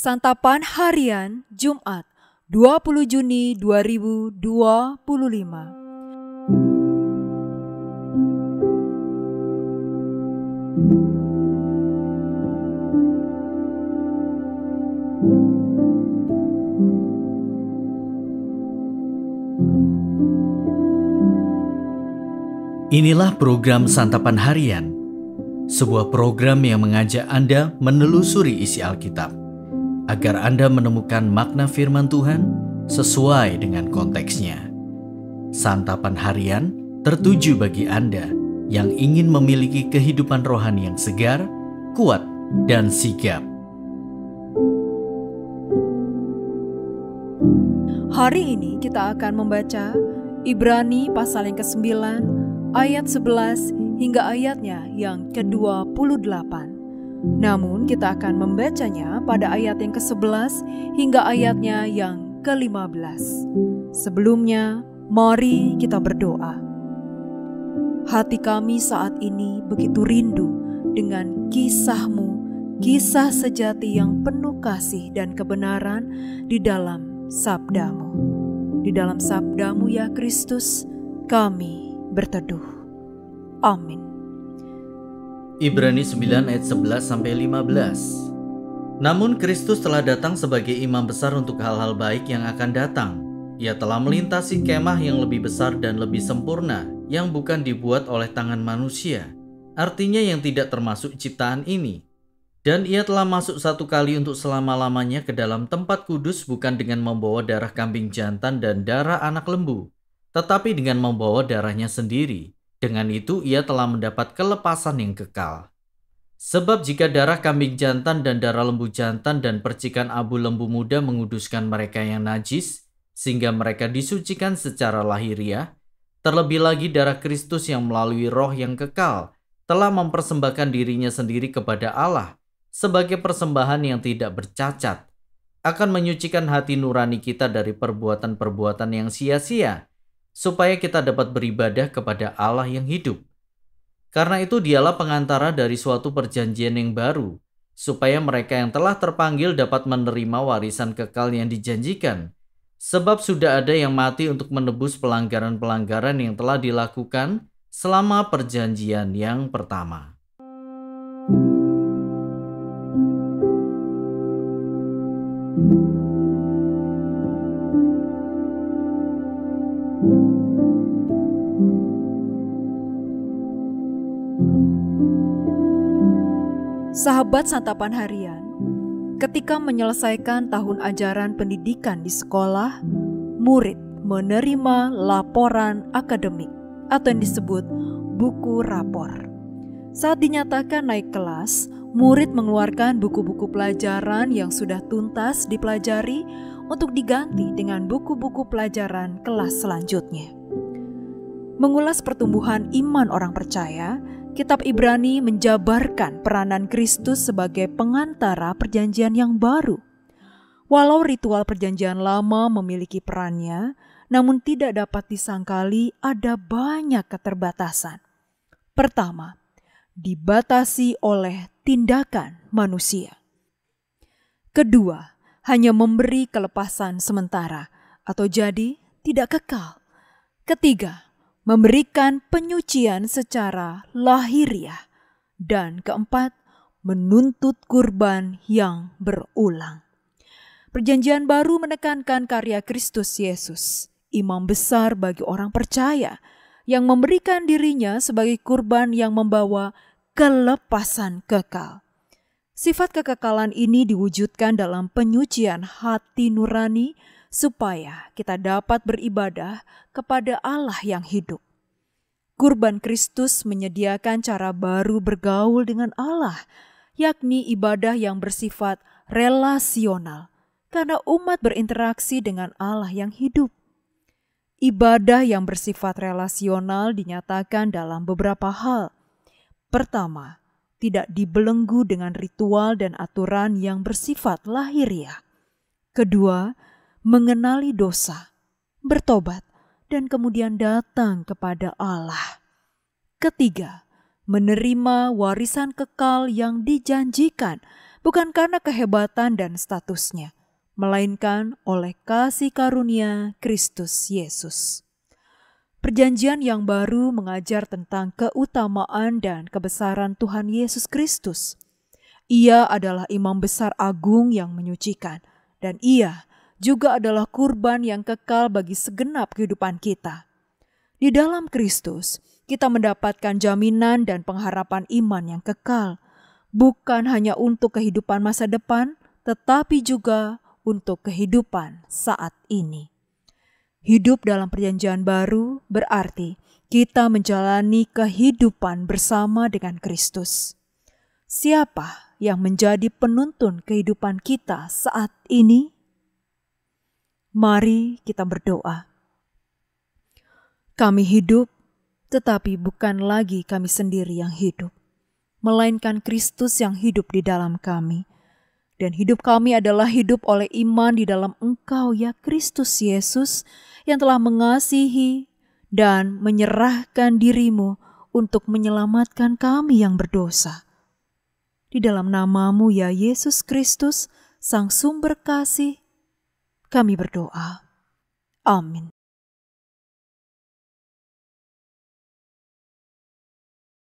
Santapan Harian Jumat 20 Juni 2025. Inilah program Santapan Harian, sebuah program yang mengajak Anda menelusuri isi Alkitab, agar Anda menemukan makna firman Tuhan sesuai dengan konteksnya. Santapan Harian tertuju bagi Anda yang ingin memiliki kehidupan rohani yang segar, kuat, dan sigap. Hari ini kita akan membaca Ibrani pasal yang ke-9 ayat 11 hingga ayatnya yang ke-28. Namun kita akan membacanya pada ayat yang ke-11 hingga ayatnya yang ke-15. Sebelumnya, mari kita berdoa. Hati kami saat ini begitu rindu dengan kisah-Mu, kisah sejati yang penuh kasih dan kebenaran di dalam sabda-Mu. Di dalam sabda-Mu ya Kristus, kami berteduh. Amin. Ibrani 9 ayat 11-15. Namun Kristus telah datang sebagai imam besar untuk hal-hal baik yang akan datang. Ia telah melintasi kemah yang lebih besar dan lebih sempurna, yang bukan dibuat oleh tangan manusia, artinya yang tidak termasuk ciptaan ini. Dan ia telah masuk satu kali untuk selama-lamanya ke dalam tempat kudus, bukan dengan membawa darah kambing jantan dan darah anak lembu, tetapi dengan membawa darahnya sendiri. Dengan itu ia telah mendapat kelepasan yang kekal. Sebab jika darah kambing jantan dan darah lembu jantan dan percikan abu lembu muda menguduskan mereka yang najis, sehingga mereka disucikan secara lahiriah, terlebih lagi darah Kristus yang melalui roh yang kekal telah mempersembahkan dirinya sendiri kepada Allah sebagai persembahan yang tidak bercacat, akan menyucikan hati nurani kita dari perbuatan-perbuatan yang sia-sia, supaya kita dapat beribadah kepada Allah yang hidup. Karena itu dialah pengantara dari suatu perjanjian yang baru, supaya mereka yang telah terpanggil dapat menerima warisan kekal yang dijanjikan. Sebab sudah ada yang mati untuk menebus pelanggaran-pelanggaran yang telah dilakukan selama perjanjian yang pertama. Sahabat Santapan Harian, ketika menyelesaikan tahun ajaran pendidikan di sekolah, murid menerima laporan akademik atau yang disebut buku rapor. Saat dinyatakan naik kelas, murid mengeluarkan buku-buku pelajaran yang sudah tuntas dipelajari untuk diganti dengan buku-buku pelajaran kelas selanjutnya. Mengulas pertumbuhan iman orang percaya, Kitab Ibrani menjabarkan peranan Kristus sebagai pengantara perjanjian yang baru. Walau ritual perjanjian lama memiliki perannya, namun tidak dapat disangkali ada banyak keterbatasan. Pertama, dibatasi oleh tindakan manusia. Kedua, hanya memberi kelepasan sementara atau jadi tidak kekal. Ketiga, memberikan penyucian secara lahiriah. Dan keempat, menuntut kurban yang berulang. Perjanjian baru menekankan karya Kristus Yesus, imam besar bagi orang percaya, yang memberikan dirinya sebagai kurban yang membawa kelepasan kekal. Sifat kekekalan ini diwujudkan dalam penyucian hati nurani, supaya kita dapat beribadah kepada Allah yang hidup. Kurban Kristus menyediakan cara baru bergaul dengan Allah, yakni ibadah yang bersifat relasional, karena umat berinteraksi dengan Allah yang hidup. Ibadah yang bersifat relasional dinyatakan dalam beberapa hal. Pertama, tidak dibelenggu dengan ritual dan aturan yang bersifat lahiriah. Kedua, mengenali dosa, bertobat, dan kemudian datang kepada Allah. Ketiga, menerima warisan kekal yang dijanjikan bukan karena kehebatan dan statusnya, melainkan oleh kasih karunia Kristus Yesus. Perjanjian yang baru mengajar tentang keutamaan dan kebesaran Tuhan Yesus Kristus. Ia adalah imam besar agung yang menyucikan, dan ia juga adalah kurban yang kekal bagi segenap kehidupan kita. Di dalam Kristus, kita mendapatkan jaminan dan pengharapan iman yang kekal, bukan hanya untuk kehidupan masa depan, tetapi juga untuk kehidupan saat ini. Hidup dalam perjanjian baru berarti kita menjalani kehidupan bersama dengan Kristus. Siapa yang menjadi penuntun kehidupan kita saat ini? Mari kita berdoa. Kami hidup, tetapi bukan lagi kami sendiri yang hidup, melainkan Kristus yang hidup di dalam kami. Dan hidup kami adalah hidup oleh iman di dalam Engkau, ya Kristus Yesus, yang telah mengasihi dan menyerahkan dirimu untuk menyelamatkan kami yang berdosa. Di dalam nama-Mu, ya Yesus Kristus, Sang Sumber Kasih, kami berdoa. Amin.